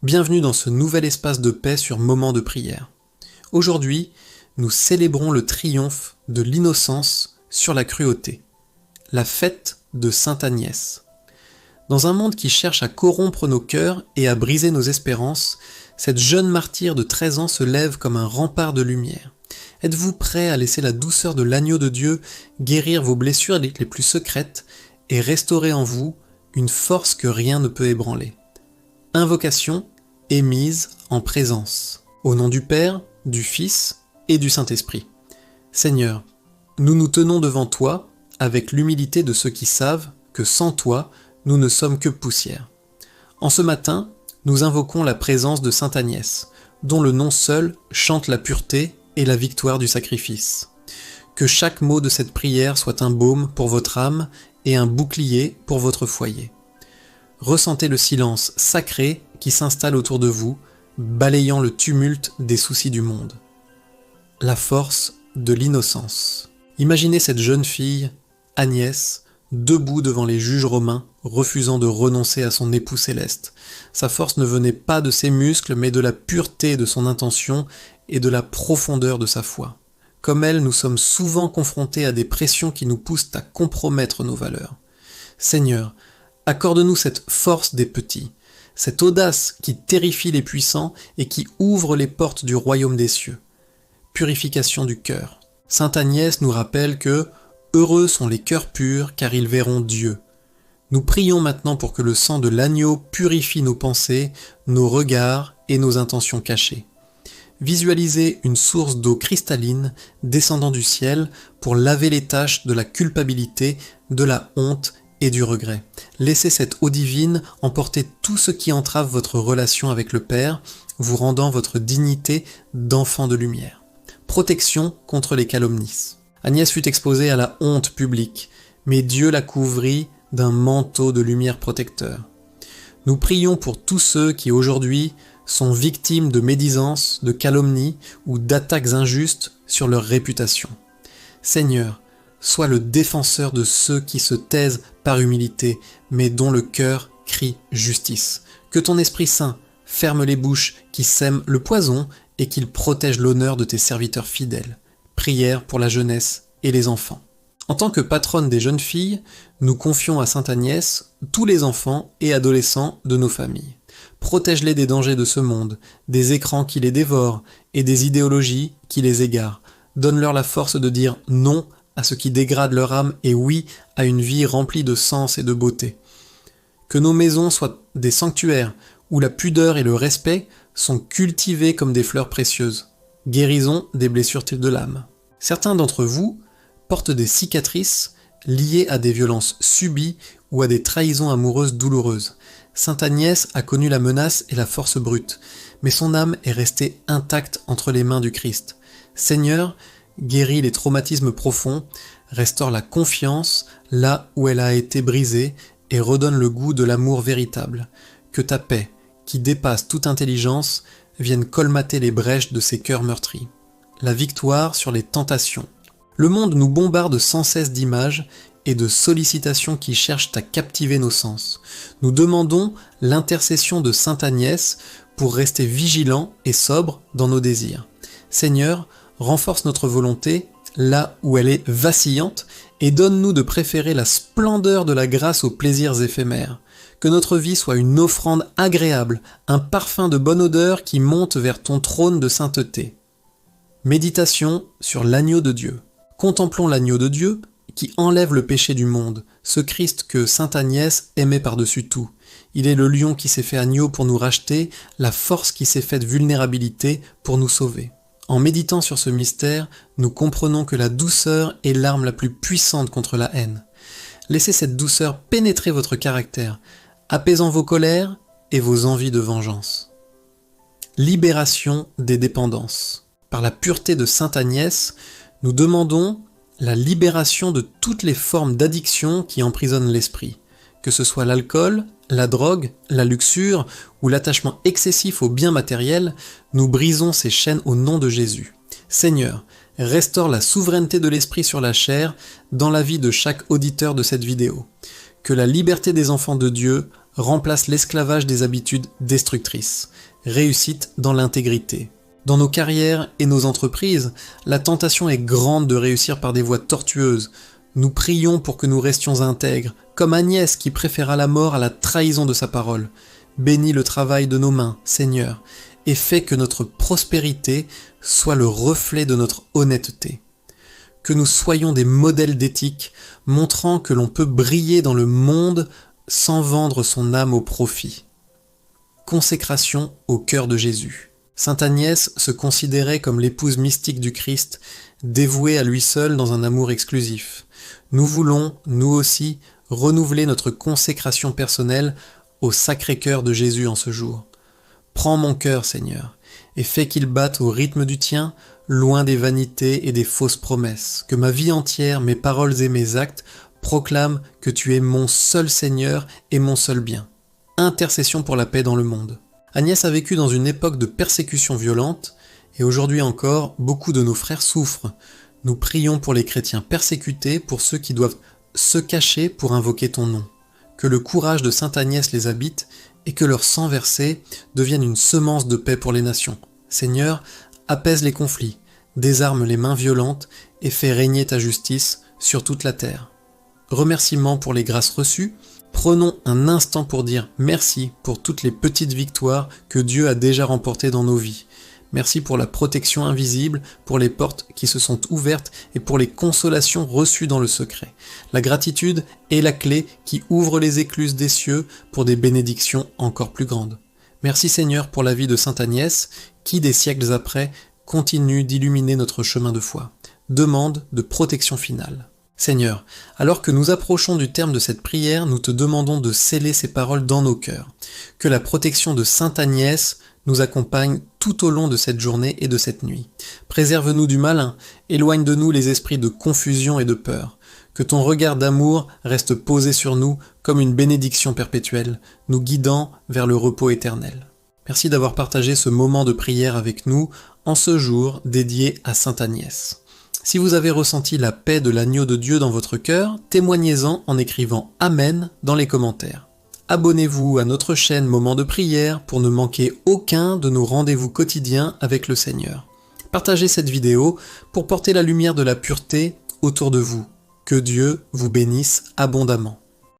Bienvenue dans ce nouvel espace de paix sur Moment de prière. Aujourd'hui, nous célébrons le triomphe de l'innocence sur la cruauté, la fête de Sainte Agnès. Dans un monde qui cherche à corrompre nos cœurs et à briser nos espérances, cette jeune martyre de 13 ans se lève comme un rempart de lumière. Êtes-vous prêt à laisser la douceur de l'agneau de Dieu guérir vos blessures les plus secrètes et restaurer en vous une force que rien ne peut ébranler? Invocation émise en présence. Au nom du Père, du Fils et du Saint-Esprit. Seigneur, nous nous tenons devant toi avec l'humilité de ceux qui savent que sans toi, nous ne sommes que poussière. En ce matin, nous invoquons la présence de Sainte Agnès, dont le nom seul chante la pureté et la victoire du sacrifice. Que chaque mot de cette prière soit un baume pour votre âme et un bouclier pour votre foyer. Ressentez le silence sacré qui s'installe autour de vous, balayant le tumulte des soucis du monde. La force de l'innocence. Imaginez cette jeune fille, Agnès, debout devant les juges romains, refusant de renoncer à son époux céleste. Sa force ne venait pas de ses muscles, mais de la pureté de son intention et de la profondeur de sa foi. Comme elle, nous sommes souvent confrontés à des pressions qui nous poussent à compromettre nos valeurs. Seigneur, accorde-nous cette force des petits, cette audace qui terrifie les puissants et qui ouvre les portes du royaume des cieux. Purification du cœur. Sainte Agnès nous rappelle que « Heureux sont les cœurs purs, car ils verront Dieu ». Nous prions maintenant pour que le sang de l'agneau purifie nos pensées, nos regards et nos intentions cachées. Visualisez une source d'eau cristalline descendant du ciel pour laver les taches de la culpabilité, de la honte et du regret. Laissez cette eau divine emporter tout ce qui entrave votre relation avec le Père, vous rendant votre dignité d'enfant de lumière. Protection contre les calomnies. Agnès fut exposée à la honte publique, mais Dieu la couvrit d'un manteau de lumière protecteur. Nous prions pour tous ceux qui aujourd'hui sont victimes de médisance, de calomnies ou d'attaques injustes sur leur réputation. Seigneur, sois le défenseur de ceux qui se taisent par humilité, mais dont le cœur crie justice. Que ton Esprit Saint ferme les bouches qui sèment le poison et qu'il protège l'honneur de tes serviteurs fidèles. Prière pour la jeunesse et les enfants. En tant que patronne des jeunes filles, nous confions à Sainte Agnès tous les enfants et adolescents de nos familles. Protège-les des dangers de ce monde, des écrans qui les dévorent et des idéologies qui les égarent. Donne-leur la force de dire non à ce qui dégrade leur âme et oui à une vie remplie de sens et de beauté. Que nos maisons soient des sanctuaires où la pudeur et le respect sont cultivés comme des fleurs précieuses. Guérison des blessures de l'âme. Certains d'entre vous portent des cicatrices liées à des violences subies ou à des trahisons amoureuses douloureuses. Sainte Agnès a connu la menace et la force brute, mais son âme est restée intacte entre les mains du Christ. Seigneur, guéris les traumatismes profonds, restaure la confiance là où elle a été brisée et redonne le goût de l'amour véritable. Que ta paix, qui dépasse toute intelligence, vienne colmater les brèches de ces cœurs meurtris. La victoire sur les tentations. Le monde nous bombarde sans cesse d'images et de sollicitations qui cherchent à captiver nos sens. Nous demandons l'intercession de Sainte Agnès pour rester vigilants et sobres dans nos désirs. Seigneur, renforce notre volonté là où elle est vacillante et donne-nous de préférer la splendeur de la grâce aux plaisirs éphémères. Que notre vie soit une offrande agréable, un parfum de bonne odeur qui monte vers ton trône de sainteté. Méditation sur l'agneau de Dieu. Contemplons l'agneau de Dieu qui enlève le péché du monde, ce Christ que Sainte Agnès aimait par-dessus tout. Il est le lion qui s'est fait agneau pour nous racheter, la force qui s'est faite vulnérabilité pour nous sauver. En méditant sur ce mystère, nous comprenons que la douceur est l'arme la plus puissante contre la haine. Laissez cette douceur pénétrer votre caractère, apaisant vos colères et vos envies de vengeance. Libération des dépendances. Par la pureté de Sainte Agnès, nous demandons la libération de toutes les formes d'addiction qui emprisonnent l'esprit, que ce soit l'alcool, la drogue, la luxure ou l'attachement excessif aux biens matériels, nous brisons ces chaînes au nom de Jésus. Seigneur, restaure la souveraineté de l'esprit sur la chair dans la vie de chaque auditeur de cette vidéo. Que la liberté des enfants de Dieu remplace l'esclavage des habitudes destructrices. Réussite dans l'intégrité. Dans nos carrières et nos entreprises, la tentation est grande de réussir par des voies tortueuses. Nous prions pour que nous restions intègres, comme Agnès qui préféra la mort à la trahison de sa parole. Bénis le travail de nos mains, Seigneur, et fais que notre prospérité soit le reflet de notre honnêteté. Que nous soyons des modèles d'éthique, montrant que l'on peut briller dans le monde sans vendre son âme au profit. Consécration au cœur de Jésus. Sainte Agnès se considérait comme l'épouse mystique du Christ, dévouée à lui seul dans un amour exclusif. Nous voulons, nous aussi, renouveler notre consécration personnelle au Sacré-Cœur de Jésus en ce jour. Prends mon cœur, Seigneur, et fais qu'il batte au rythme du tien, loin des vanités et des fausses promesses. Que ma vie entière, mes paroles et mes actes proclament que tu es mon seul Seigneur et mon seul bien. Intercession pour la paix dans le monde. Agnès a vécu dans une époque de persécution violente, et aujourd'hui encore, beaucoup de nos frères souffrent. Nous prions pour les chrétiens persécutés, pour ceux qui doivent se cacher pour invoquer ton nom. Que le courage de Sainte Agnès les habite, et que leur sang versé devienne une semence de paix pour les nations. Seigneur, apaise les conflits, désarme les mains violentes, et fais régner ta justice sur toute la terre. Remerciements pour les grâces reçues. Prenons un instant pour dire merci pour toutes les petites victoires que Dieu a déjà remportées dans nos vies. Merci pour la protection invisible, pour les portes qui se sont ouvertes et pour les consolations reçues dans le secret. La gratitude est la clé qui ouvre les écluses des cieux pour des bénédictions encore plus grandes. Merci Seigneur pour la vie de Sainte Agnès, qui des siècles après continue d'illuminer notre chemin de foi. Demande de protection finale. Seigneur, alors que nous approchons du terme de cette prière, nous te demandons de sceller ces paroles dans nos cœurs. Que la protection de Sainte Agnès nous accompagne tout au long de cette journée et de cette nuit. Préserve-nous du malin, éloigne de nous les esprits de confusion et de peur. Que ton regard d'amour reste posé sur nous comme une bénédiction perpétuelle, nous guidant vers le repos éternel. Merci d'avoir partagé ce moment de prière avec nous en ce jour dédié à Sainte Agnès. Si vous avez ressenti la paix de l'agneau de Dieu dans votre cœur, témoignez-en en écrivant « Amen » dans les commentaires. Abonnez-vous à notre chaîne Moment de prière pour ne manquer aucun de nos rendez-vous quotidiens avec le Seigneur. Partagez cette vidéo pour porter la lumière de la pureté autour de vous. Que Dieu vous bénisse abondamment.